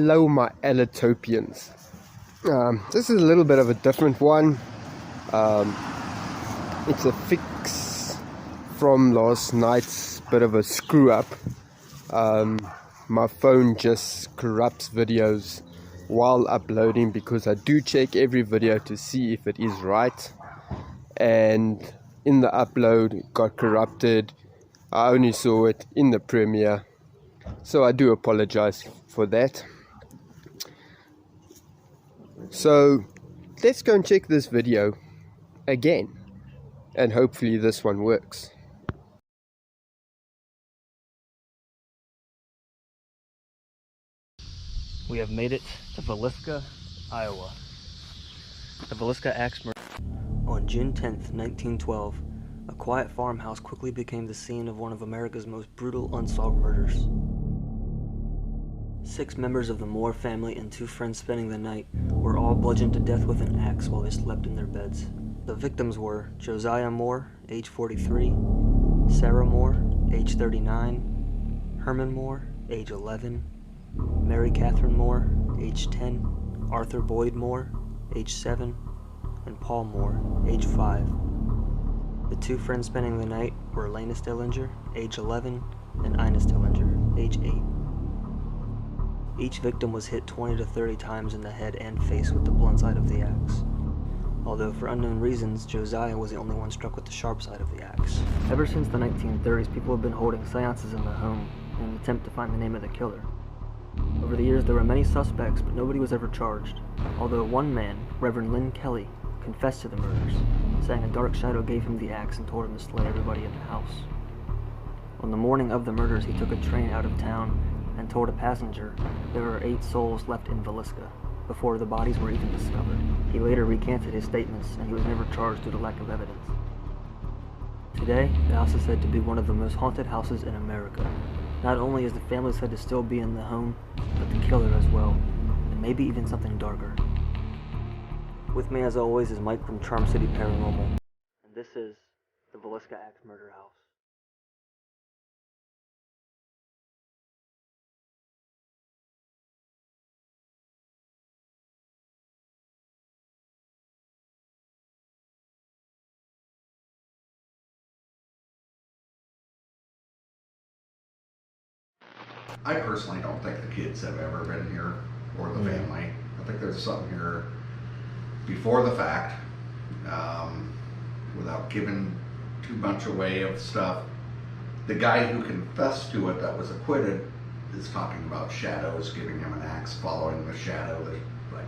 Hello my Alatopians. This is a little bit of a different one. It's a fix from last night's bit of a screw up. My phone just corrupts videos while uploading because I do check every video to see if it is right, and in the upload it got corrupted. I only saw it in the premiere, so I do apologize for that. So let's go and check this video again, and hopefully this one works. We have made it to Villisca, Iowa. The Villisca Axe Murder. On June 10th, 1912, a quiet farmhouse quickly became the scene of one of America's most brutal unsolved murders. 6 members of the Moore family and 2 friends spending the night were all bludgeoned to death with an axe while they slept in their beds. The victims were Josiah Moore, age 43, Sarah Moore, age 39, Herman Moore, age 11, Mary Catherine Moore, age 10, Arthur Boyd Moore, age 7, and Paul Moore, age 5. The 2 friends spending the night were Elena Stillinger, age 11, and Ina Stillinger, age 8. Each victim was hit 20 to 30 times in the head and face with the blunt side of the axe. Although for unknown reasons, Josiah was the only one struck with the sharp side of the axe. Ever since the 1930s, people have been holding seances in the home in an attempt to find the name of the killer. Over the years, there were many suspects, but nobody was ever charged. Although one man, Reverend Lynn Kelly, confessed to the murders, saying a dark shadow gave him the axe and told him to slay everybody in the house. On the morning of the murders, he took a train out of town and told a passenger there were 8 souls left in Villisca before the bodies were even discovered. He later recanted his statements, and he was never charged due to lack of evidence. Today, the house is said to be one of the most haunted houses in America. Not only is the family said to still be in the home, but the killer as well, and maybe even something darker. With me as always is Mike from Charm City Paranormal, and this is the Villisca Axe Murder House. I personally don't think the kids have ever been here, or the family. I think there's something here before the fact, without giving too much away of stuff. The guy who confessed to it that was acquitted is talking about shadows, giving him an axe, following the shadow, like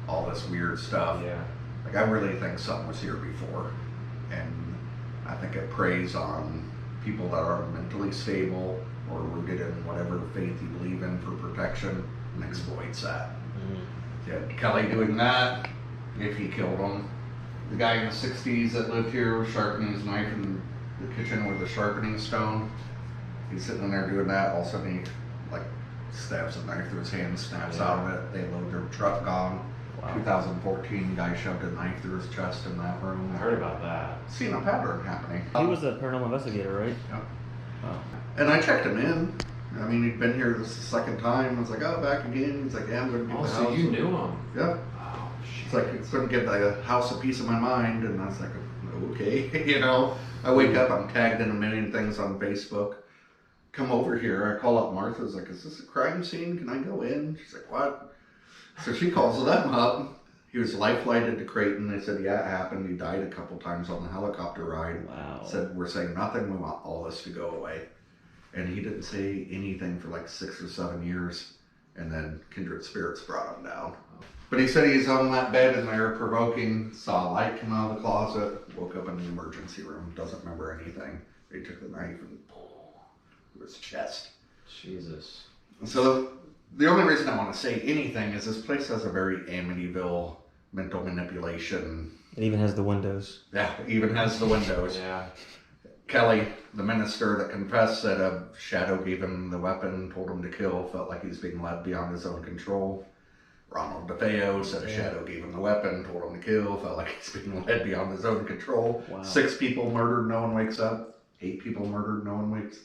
all this weird stuff. Yeah. Like, I really think something was here before, and I think it preys on people that are mentally stable or rooted in whatever faith you believe in for protection, and exploits that. Yeah, Kelly doing that, if he killed him. The guy in the 60s that lived here was sharpening his knife in the kitchen with a sharpening stone. He's sitting in there doing that, all of a sudden he like stabs a knife through his hand, snaps out of it, they load their truck, gone. Wow. 2014, guy shoved a knife through his chest in that room. I heard about that. Seen a pattern happening. He was a paranormal investigator, right? Yeah. Oh. And I checked him in. I mean, he'd been here this is the 2nd time. I was like, oh, back again. He's like, yeah, I'm going to get the house. So you knew him? Yeah. Oh, shit. It's like, it's going to get the house a piece of my mind. And I was like, okay. You know, I wake up, I'm tagged in a million things on Facebook. Come over here. I call up Martha. I was like, is this a crime scene? Can I go in? She's like, what? So she calls them up. He was life-flighted to Creighton. They said, yeah, it happened. He died a couple times on the helicopter ride. Wow. Said, we're saying nothing. We want all this to go away. And he didn't say anything for like 6 or 7 years. And then kindred spirits brought him down. But he said he's on that bed in there provoking, saw a light come out of the closet, woke up in the emergency room, doesn't remember anything. They took the knife and to his chest. Jesus. So the only reason I want to say anything is this place has a very Amityville mental manipulation. It even has the windows. Yeah, it even has the windows. Yeah. Kelly, the minister that confessed, said a shadow gave him the weapon, told him to kill, felt like he's being led beyond his own control. Ronald DeFeo said a shadow gave him the weapon, told him to kill, felt like he's being led beyond his own control. Wow. 6 people murdered, no one wakes up. 8 people murdered, no one wakes.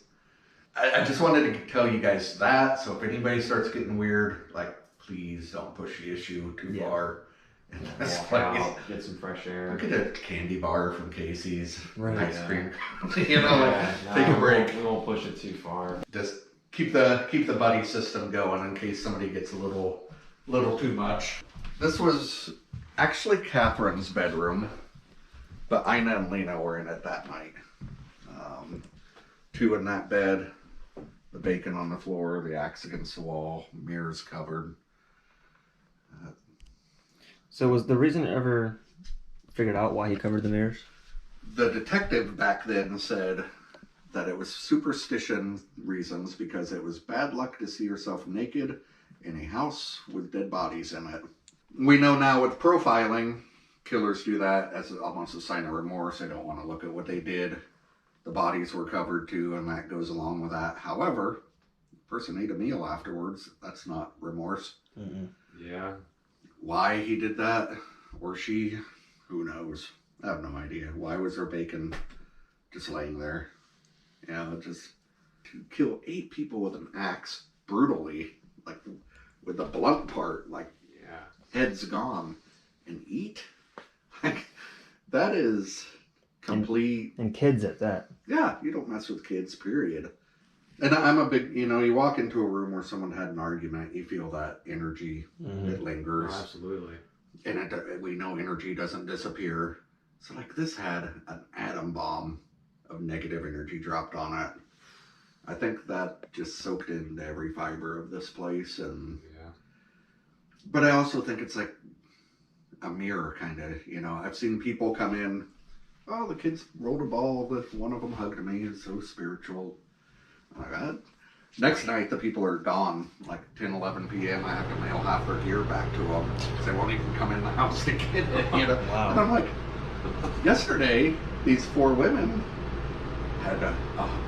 I just wanted to tell you guys that, so if anybody starts getting weird, like, please don't push the issue too Yeah. far. In this Walk place. out, get some fresh air. Look at a candy bar from Casey's. Right. Ice Yeah. cream. You know, like, take a break. We won't push it too far. Just keep the buddy system going in case somebody gets a little too much. This was actually Catherine's bedroom, but Ina and Lena were in it that night. Two in that bed, the bacon on the floor, the axe against the wall, mirrors covered. So was the reason ever figured out why he covered the mirrors? The detective back then said that it was superstition reasons because it was bad luck to see yourself naked in a house with dead bodies in it. We know now with profiling, killers do that as almost a sign of remorse. They don't want to look at what they did. The bodies were covered too, and that goes along with that. However, the person ate a meal afterwards. That's not remorse. Mm-mm. Yeah. Why he did that, or she, who knows? I have no idea. Why was there bacon just laying there? Yeah, just to kill 8 people with an axe brutally, like with the blunt part, like Yeah. head's gone, and eat? Like, that is complete. And kids at that. Yeah, you don't mess with kids, period. And I'm a big, you walk into a room where someone had an argument, you feel that energy, Mhm. it lingers. Oh, absolutely. And we know energy doesn't disappear. So like this had an atom bomb of negative energy dropped on it. I think that just soaked into every fiber of this place. And Yeah. but I also think it's like a mirror kind of, I've seen people come in, oh, the kids rolled a ball, one of them hugged me, it's so spiritual. Like that. Next night, the people are gone, like 10, 11 p.m. I have to mail half their gear back to them because they won't even come in the house to get it, Wow. And I'm like, yesterday, these 4 women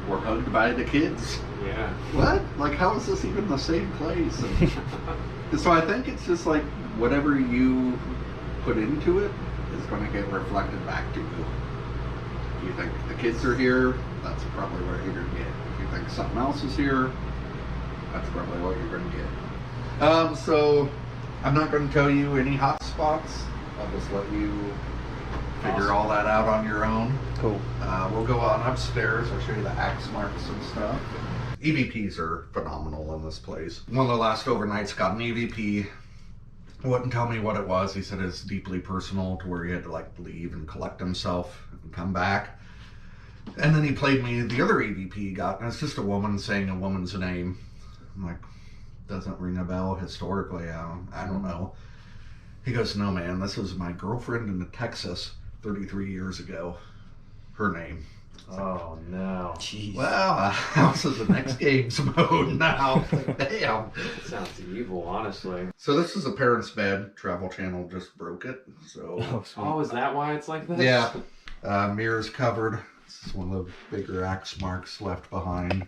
were hugged by the kids. Yeah. What? Like, how is this even the same place? And so I think it's just like whatever you put into it is going to get reflected back to you. If you think the kids are here, that's probably what you're going to get. If you think something else is here, that's probably what you're going to get. So I'm not going to tell you any hot spots. I'll just let you figure all that out on your own. Cool. We'll go on upstairs. I'll show you the axe marks and stuff. EVPs are phenomenal in this place. One of the last overnights got an EVP. Wouldn't tell me what it was. He said it's deeply personal to where he had to like leave and collect himself and come back. And then he played me the other EVP he got, and it's just a woman saying a woman's name. I'm like, doesn't ring a bell historically. I don't know. He goes, no man, this was my girlfriend in Texas 33 years ago. Her name. Oh no. Jeez. Well, house is the next game's mode now. Damn. It sounds evil, honestly. So this is a parent's bed. Travel Channel just broke it. So Oh, sweet. Oh, is that why it's like this? yeah, mirrors covered. This is one of the bigger axe marks left behind.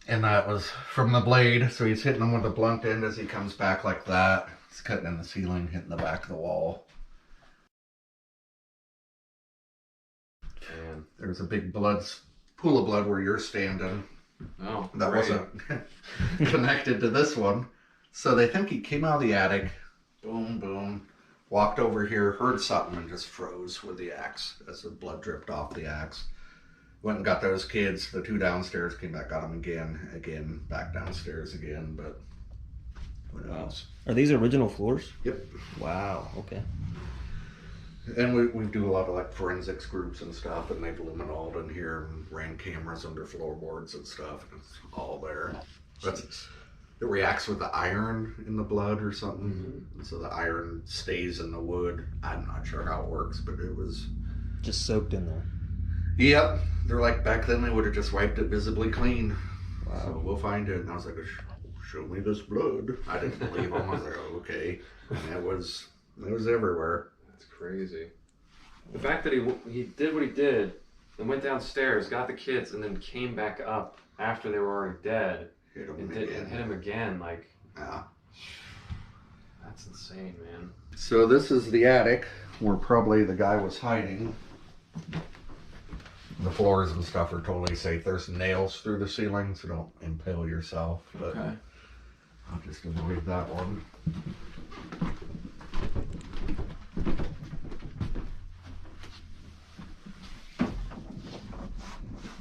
And that was from the blade. So he's hitting them with the blunt end as he comes back like that. It's cutting in the ceiling, hitting the back of the wall. Man. There's a big pool of blood where you're standing. Oh, That great. wasn't connected to this one. So they think he came out of the attic, boom, boom, walked over here, heard something, and just froze with the axe as the blood dripped off the axe. Went and got those kids, the 2 downstairs, came back, got them again, back downstairs again, but who knows? Are these original floors? Yep. Wow. Okay. And we do a lot of like forensics groups and stuff, and they've luminoled in here and ran cameras under floorboards and stuff, and it's all there. That's, it reacts with the iron in the blood or something, and so the iron stays in the wood. I'm not sure how it works, but it was. Just soaked in there. Yep, they're like back then they would have just wiped it visibly clean. Wow. So we'll find it. And I was like, show me this blood. I didn't believe him. I was like, oh, okay. And it was everywhere. That's crazy. The fact that he did what he did, and went downstairs, got the kids, and then came back up after they were already dead, Hit him and again. hit him again. Like, Yeah. that's insane, man. So this is the attic where probably the guy was hiding. The floors and stuff are totally safe. There's nails through the ceiling, so don't impale yourself. But Okay. I'll just avoid that one.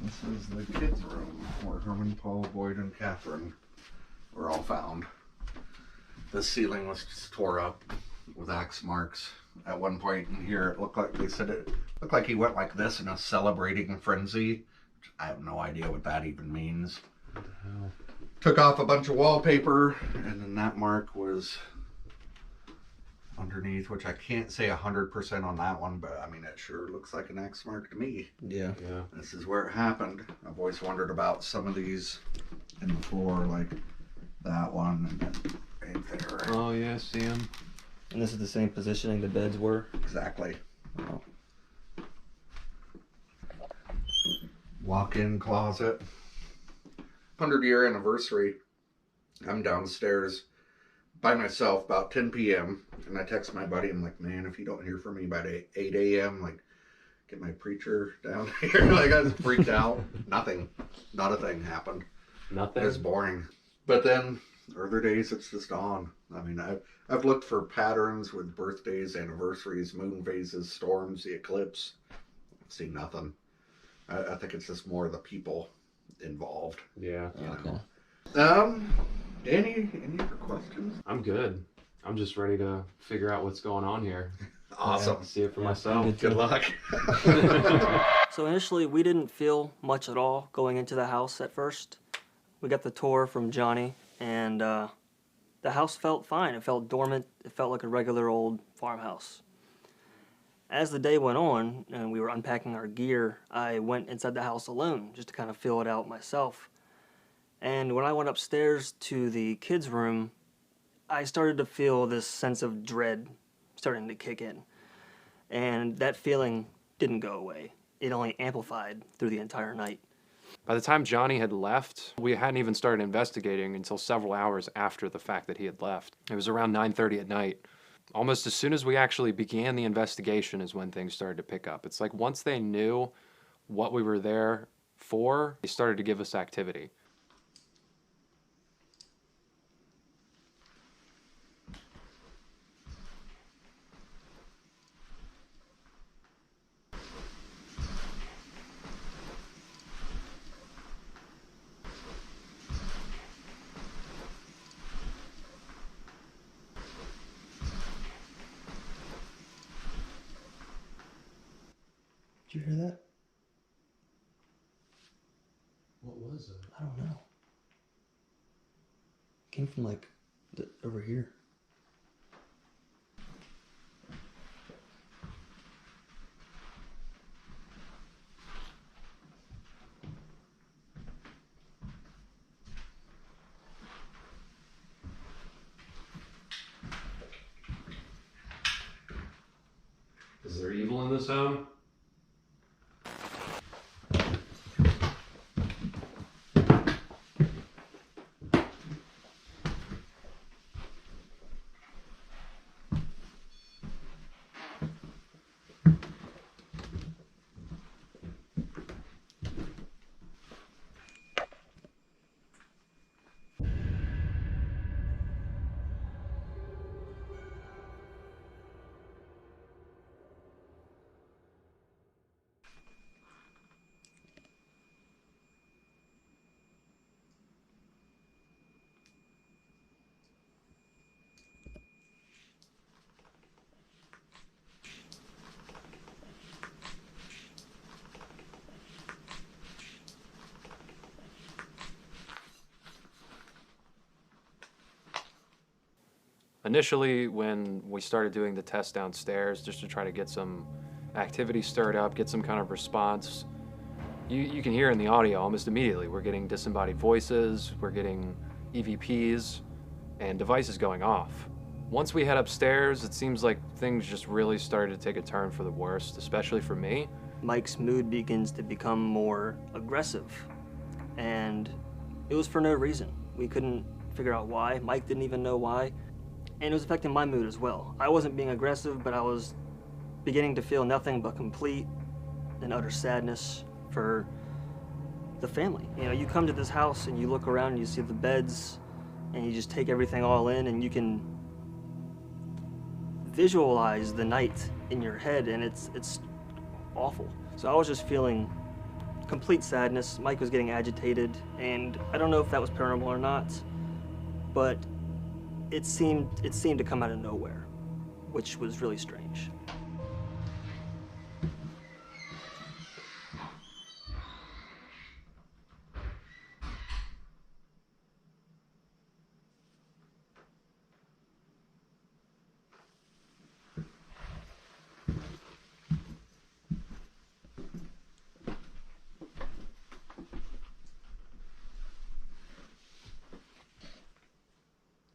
This is the kids' room where Herman, Paul, Boyd, and Catherine were all found. The ceiling was just tore up with axe marks. At one point in here, it looked like, they said it looked like he went like this in a celebrating frenzy. I have no idea what that even means. What the hell? Took off a bunch of wallpaper, and then that mark was underneath, which I can't say 100% on that one, but I mean, it sure looks like an X mark to me. Yeah. Yeah. This is where it happened. I've always wondered about some of these in the floor, like that one, and then right there. Oh yeah, see him. And this is the same positioning the beds were? Exactly. Wow. Walk-in closet. 100-year anniversary. I'm downstairs by myself about 10 p.m. and I text my buddy. I'm like, man, if you don't hear from me by 8 a.m., like, get my preacher down here. Like, I was freaked out. Nothing. Not a thing happened. Nothing. It was boring. But then other days it's just on. I mean, I've looked for patterns with birthdays, anniversaries, moon phases, storms, the eclipse. I've seen nothing. I think it's just more the people involved. Yeah. You know. Any other questions? I'm good. I'm just ready to figure out what's going on here. Awesome. See it for myself. Good luck. So initially, we didn't feel much at all going into the house at first. We got the tour from Johnny, and the house felt fine. It felt dormant. It felt like a regular old farmhouse. As the day went on, and we were unpacking our gear, I went inside the house alone, just to kind of feel it out myself. And when I went upstairs to the kids' room, I started to feel this sense of dread starting to kick in. And that feeling didn't go away. It only amplified through the entire night. By the time Johnny had left, we hadn't even started investigating until several hours after the fact that he had left. It was around 9:30 at night. Almost as soon as we actually began the investigation is when things started to pick up. It's like once they knew what we were there for, they started to give us activity. Did you hear that? What was it? I don't know. It came from like over here. Is there evil in this home? Initially, when we started doing the test downstairs, just to try to get some activity stirred up, get some kind of response, you can hear in the audio almost immediately. We're getting disembodied voices, we're getting EVPs, and devices going off. Once we head upstairs, it seems like things just really started to take a turn for the worst, especially for me. Mike's mood begins to become more aggressive, and it was for no reason. We couldn't figure out why. Mike didn't even know why. And it was affecting my mood as well. I wasn't being aggressive, but I was beginning to feel nothing but complete and utter sadness for the family. You know, you come to this house and you look around and you see the beds and you just take everything all in, and you can visualize the night in your head, and it's awful. So I was just feeling complete sadness. Mike was getting agitated, and I don't know if that was paranormal or not, but it seemed to come out of nowhere, which was really strange.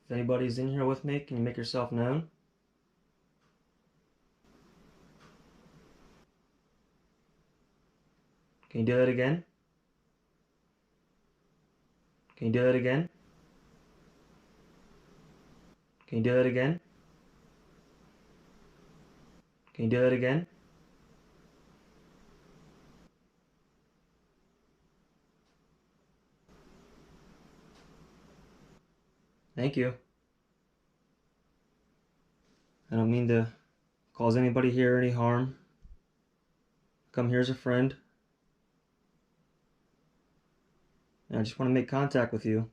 If anybody's in here with me, can you make yourself known? Can you do that again? Can you do that again? Can you do that again? Can you do that again? Thank you. I don't mean to cause anybody here any harm. Come here as a friend. And I just want to make contact with you.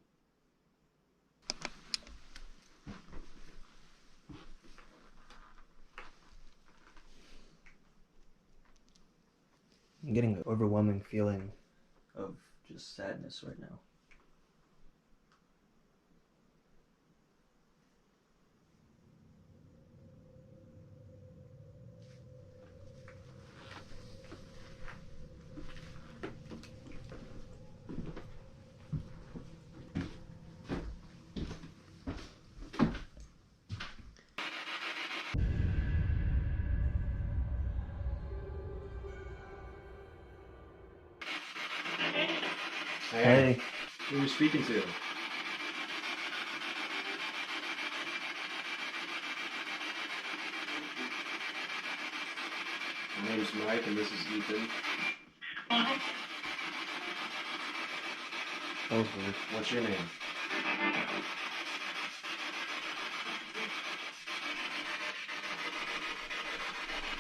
I'm getting an overwhelming feeling of just sadness right now. Hey. Who are you speaking to? My name's Mike, and this is Ethan. Okay. What's your name?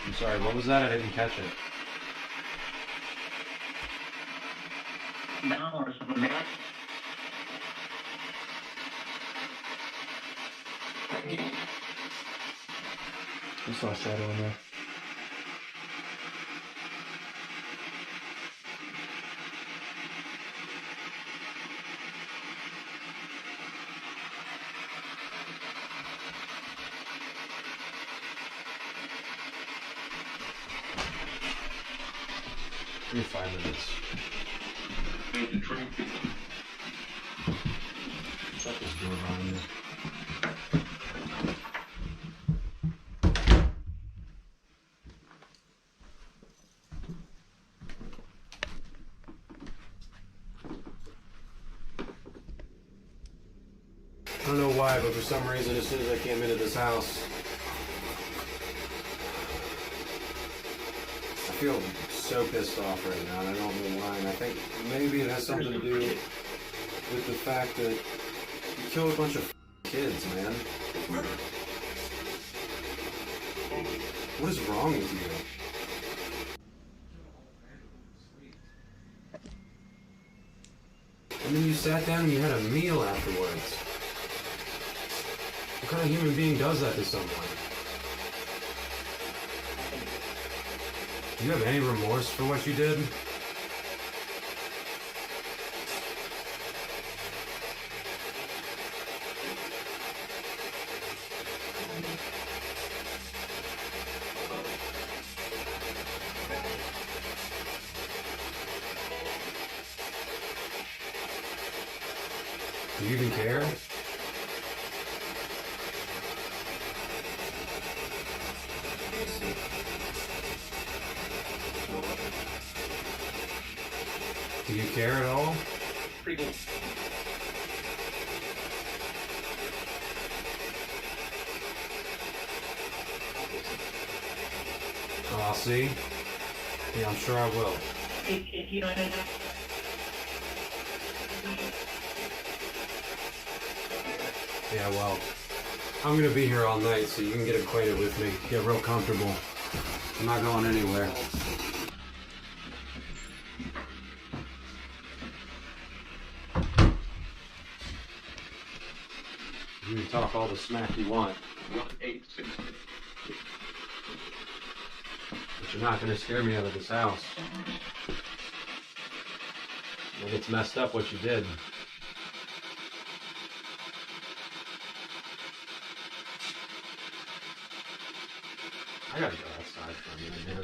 I'm sorry, what was that? I didn't catch it. I saw a shadow in there. Give me 5 minutes. Shut this door behind you. I don't know why, but for some reason, as soon as I came into this house, I feel so pissed off right now, and I don't know why. And I think maybe it has something to do with the fact that you killed a bunch of kids, man. What is wrong with you? And then you sat down and you had a meal afterwards. What kind of human being does that to someone? Do you have any remorse for what you did? Do you even care? Do you care at all? Oh, I'll see. Yeah, I'm sure I will. If you don't Yeah, well, I'm gonna be here all night, so you can get acquainted with me. Get real comfortable. I'm not going anywhere. You can talk all the smack you want. But you're not gonna scare me out of this house. Like, it's messed up what you did. I gotta go outside for a minute, man.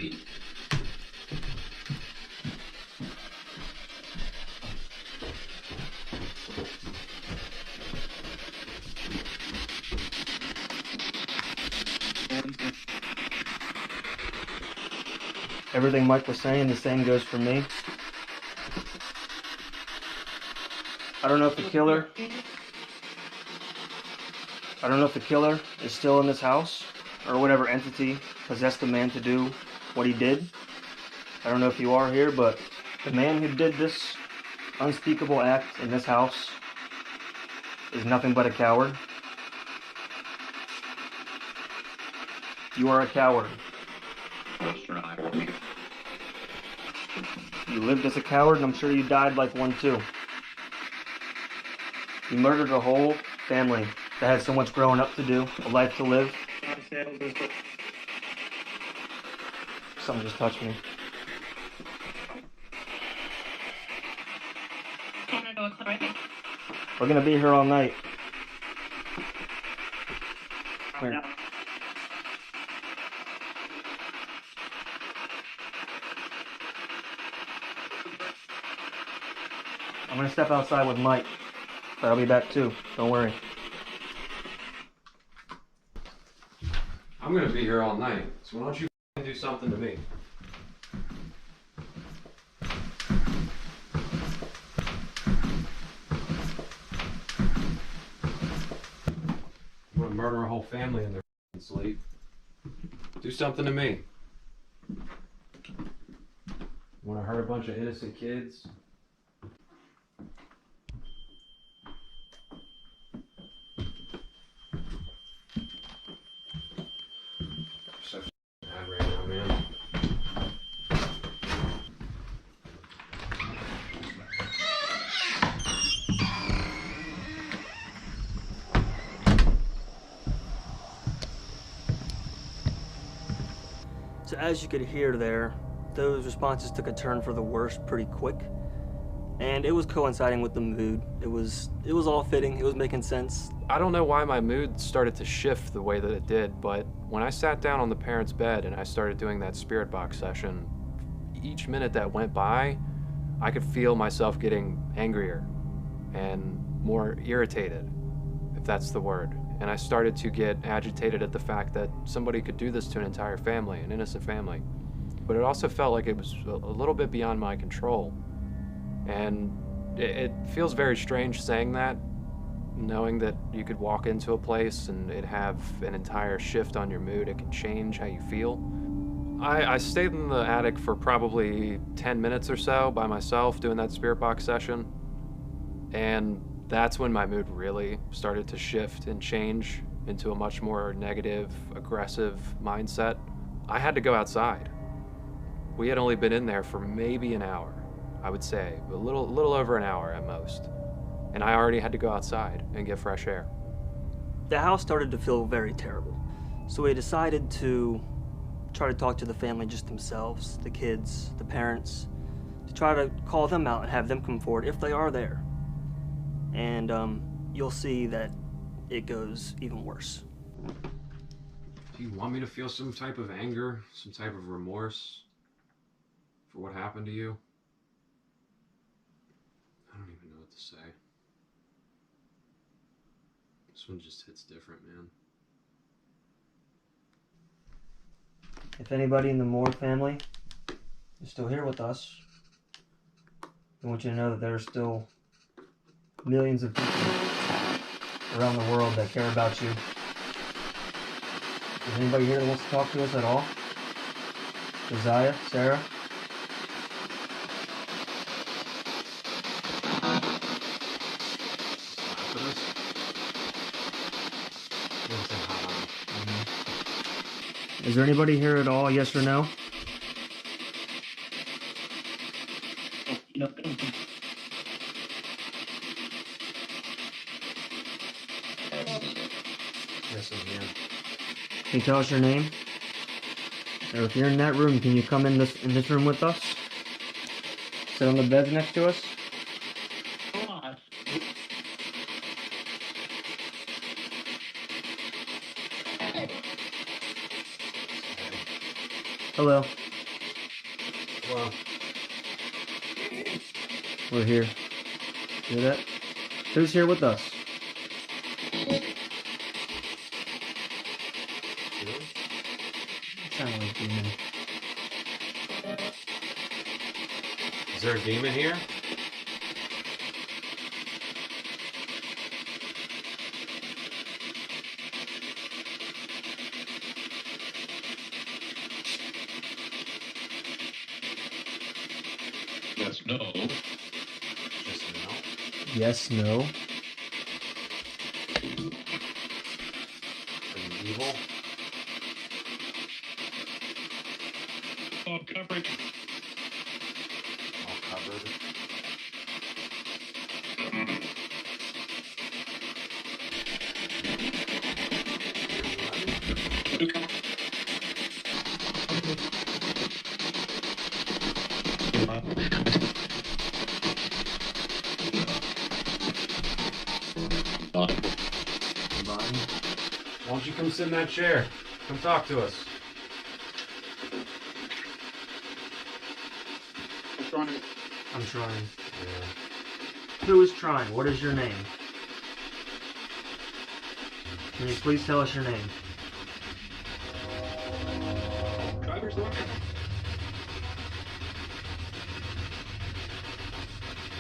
Everything Mike was saying, the same goes for me. I don't know if the killer is still in this house, or whatever entity possessed the man to do what he did. I don't know if you are here, but the man who did this unspeakable act in this house is nothing but a coward. You are a coward. You lived as a coward, and I'm sure you died like one too. You murdered a whole family that had so much growing up to do, a life to live. Something just touched me. We're gonna be here all night. Come here. I'm gonna step outside with Mike, but I'll be back too. Don't worry. I'm gonna be here all night, so why don't you do something to me? You wanna murder a whole family in their sleep? Do something to me. You wanna hurt a bunch of innocent kids? So mad right now, man. So as you could hear there, those responses took a turn for the worse pretty quick. And it was coinciding with the mood. It was all fitting, it was making sense. I don't know why my mood started to shift the way that it did, but when I sat down on the parents' bed and I started doing that spirit box session, each minute that went by, I could feel myself getting angrier and more irritated, if that's the word. And I started to get agitated at the fact that somebody could do this to an entire family, an innocent family. But it also felt like it was a little bit beyond my control. And it feels very strange saying that, knowing that you could walk into a place and it have an entire shift on your mood. It can change how you feel. I stayed in the attic for probably 10 minutes or so by myself doing that spirit box session. And that's when my mood really started to shift and change into a much more negative, aggressive mindset. I had to go outside. We had only been in there for maybe an hour, I would say, a little over an hour at most. And I already had to go outside and get fresh air. The house started to feel very terrible. So we decided to try to talk to the family just themselves, the kids, the parents, to try to call them out and have them come forward if they are there. And you'll see that it goes even worse. Do you want me to feel some type of anger, some type of remorse for what happened to you? I don't even know what to say. This one just hits different, man. If anybody in the Moore family is still here with us, I want you to know that there are still millions of people around the world that care about you. Is anybody here that wants to talk to us at all? Josiah, Sarah? Is there anybody here at all, yes or no? Yes, I'm here. Can you tell us your name? Or if you're in that room, can you come in this room with us? Sit on the bed next to us? Hello. Well, We're here. Hear that? Who's here with us? Sound like a demon. is there a demon here? Yes, no. Just no. Yes, no. Are you evil? All coverage. All covered. Body. Why don't you come sit in that chair? Come talk to us. I'm trying. Yeah. Who is trying? What is your name? Can you please tell us your name? Driver's license.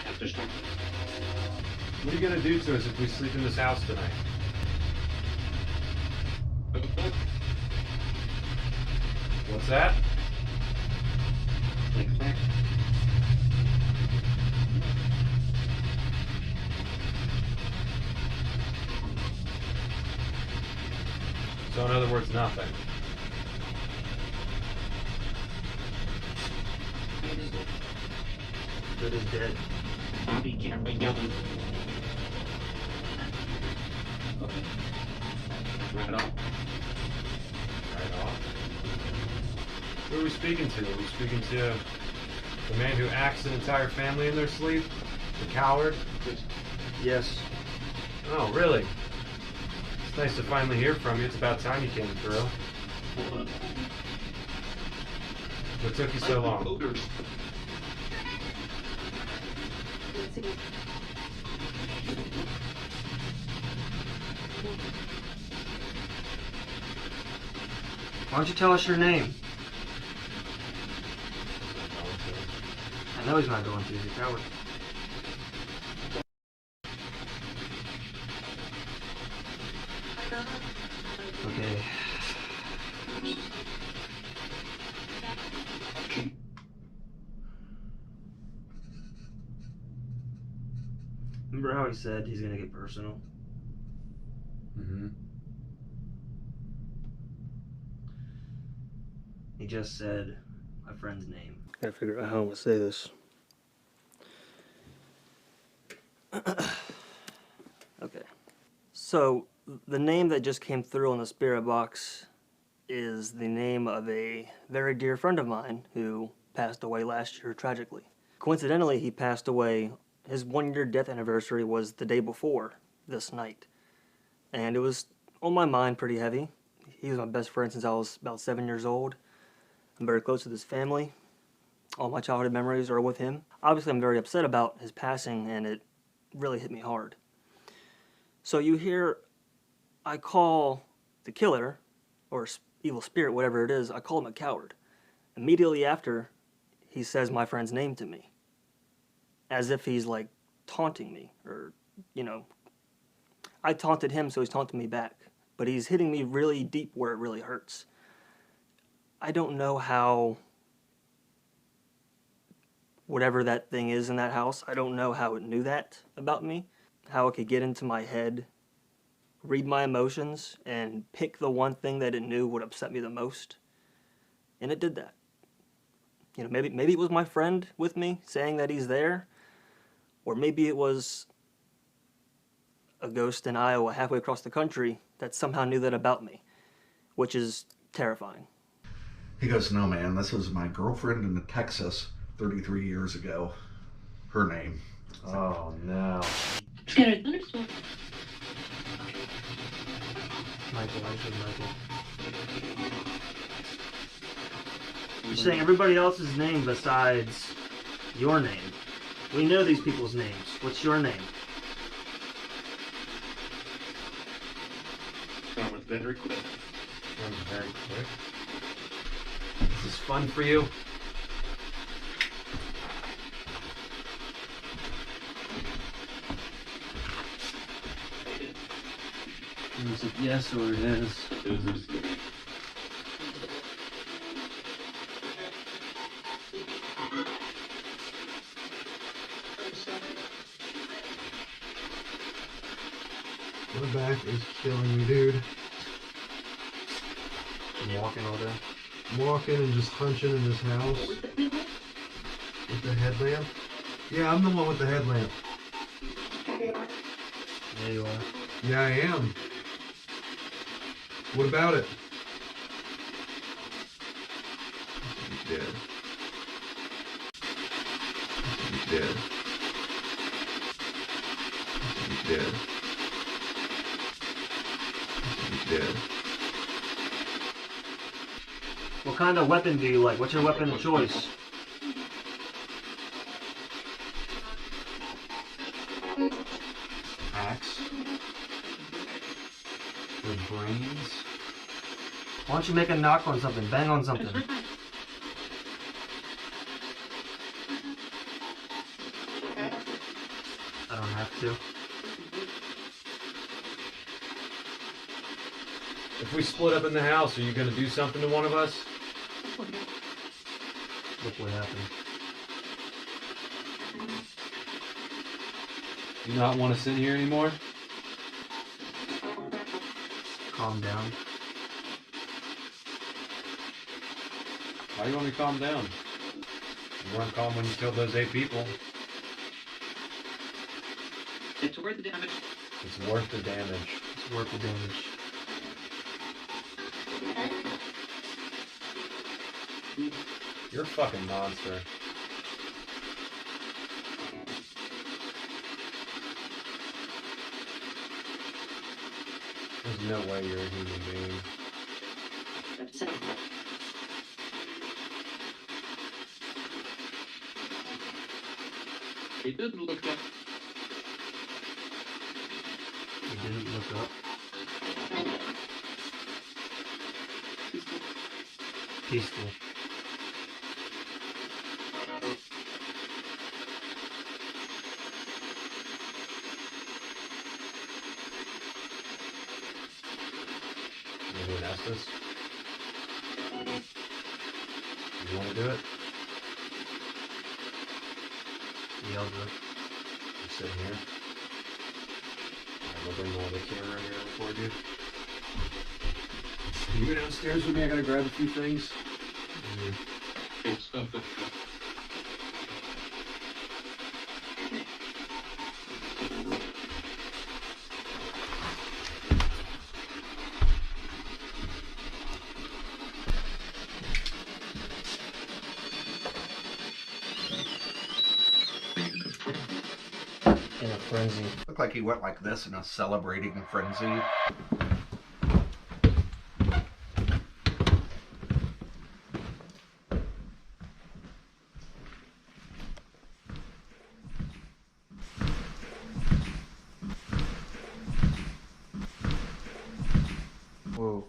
At this time. What are you gonna do to us if we sleep in this house tonight? What's that? So in other words, nothing. Good is dead. Body can't be done. Right off. Right off. Who are we speaking to? Are we speaking to the man who axed an entire family in their sleep? The coward? Yes. Oh, really? It's nice to finally hear from you. It's about time you came through. What took you so long? Why don't you tell us your name? I know he's not going to. He's a coward. Okay. Remember how he said he's gonna get personal? Mm-hmm. He just said my friend's name. Gotta figure out how I'm gonna say this. Okay. So, the name that just came through on the spirit box is the name of a very dear friend of mine who passed away last year tragically. Coincidentally, he passed away, his 1-year death anniversary was the day before this night. And it was on my mind pretty heavy. He was my best friend since I was about 7 years old. I'm very close with his family. All my childhood memories are with him. Obviously, I'm very upset about his passing, and it really hit me hard. So you hear, I call the killer, or evil spirit, whatever it is, I call him a coward. Immediately after, he says my friend's name to me. As if he's like taunting me, or, you know, I taunted him, so he's taunting me back. But he's hitting me really deep where it really hurts. I don't know how, whatever that thing is in that house, I don't know how it knew that about me. How it could get into my head, read my emotions, and pick the one thing that it knew would upset me the most. And it did that. You know, maybe it was my friend with me saying that he's there, or maybe it was a ghost in Iowa halfway across the country that somehow knew that about me, which is terrifying. He goes, no, man, this was my girlfriend in Texas 33 years ago. Her name. Oh no. Scattered thunderstorm. Michael. You're saying everybody else's name besides your name. We know these people's names. What's your name? That was very quick. That was very quick. This is fun for you. Is it yes or it is? It was scary. My back is killing me, dude. I'm walking all day. I'm walking and just hunching in this house with the headlamp. Yeah, I'm the one with the headlamp. There you are. Yeah, I am. What about it? He's dead. He's dead. He's dead. He's dead. What kind of weapon do you like? What's your weapon of choice? Axe. Your brains. Why don't you make a knock on something? Bang on something. I don't have to. If we split up in the house, are you gonna do something to one of us? Look what happened. Do you not want us in here anymore? Calm down. Why do you want me to calm down? You weren't calm when you killed those 8 people. It's worth the damage. It's worth the damage. It's worth the damage. You're a fucking monster. There's no way you're a human being. He didn't look up. You didn't look up. Peaceful. You want to ask this? You want to do it? Yeah, I'll do it. You sit here. I'll bring the other camera here and record you. Can you go downstairs with me? I gotta grab a few things. Good stuff. In a frenzy. Looked like he went like this in a celebrating frenzy. Whoa.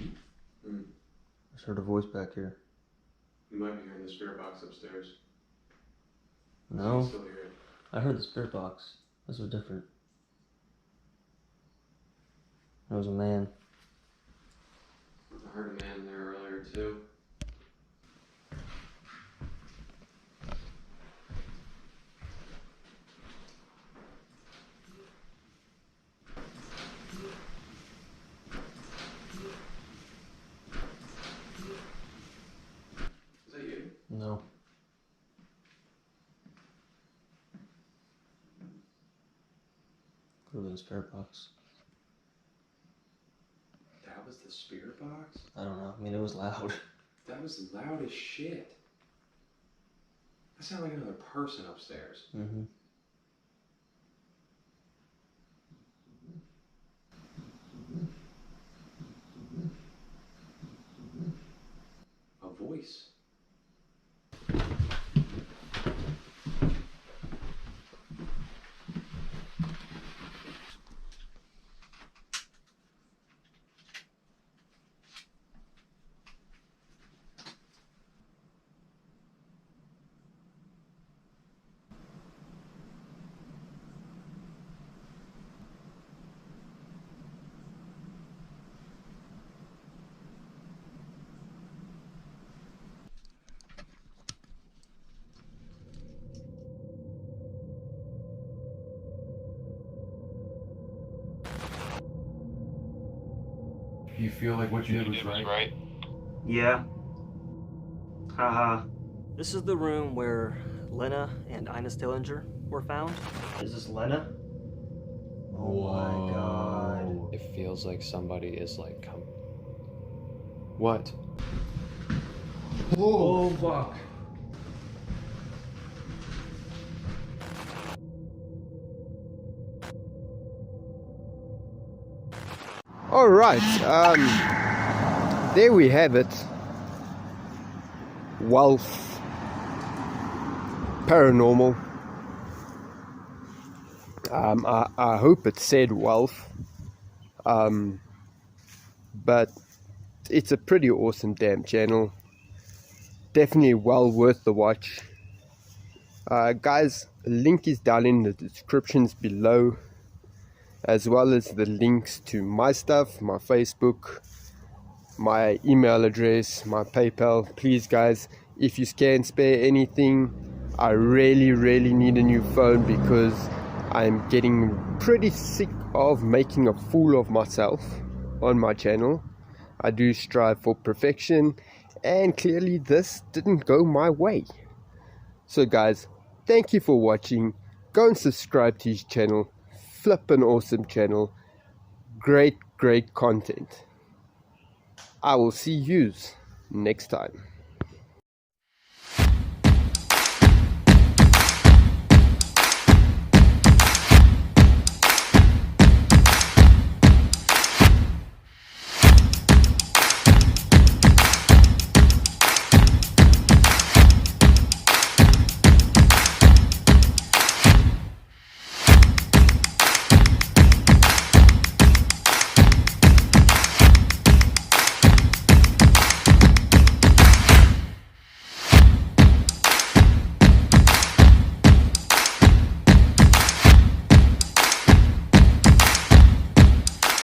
I just heard a voice back here. You might be hearing the spirit box upstairs. No, Still hear it. I heard the spirit box. This was different. It was a man. I heard a man there earlier too. No. Could have been a spirit box. That was the spirit box? I don't know. I mean, it was loud. That was loud as shit. That sounded like another person upstairs. Mm-hmm. A voice. You feel like what you did was right? Yeah. Haha. This is the room where Lena and Ina Stillinger were found. Is this Lena? Oh my god. It feels like somebody is like come. What? Oh, fuck. All right, there we have it. WULF, paranormal. I hope it said WULF, but it's a pretty awesome damn channel. Definitely well worth the watch. Guys, the link is down in the descriptions below, as well as the links to my stuff, my Facebook, my email address, my PayPal. Please guys, if you can spare anything, I really need a new phone because I'm getting pretty sick of making a fool of myself on my channel. I do strive for perfection, and clearly this didn't go my way. So guys, thank you for watching. Go and subscribe to his channel. Flippin' awesome channel. Great content. I will see yous next time.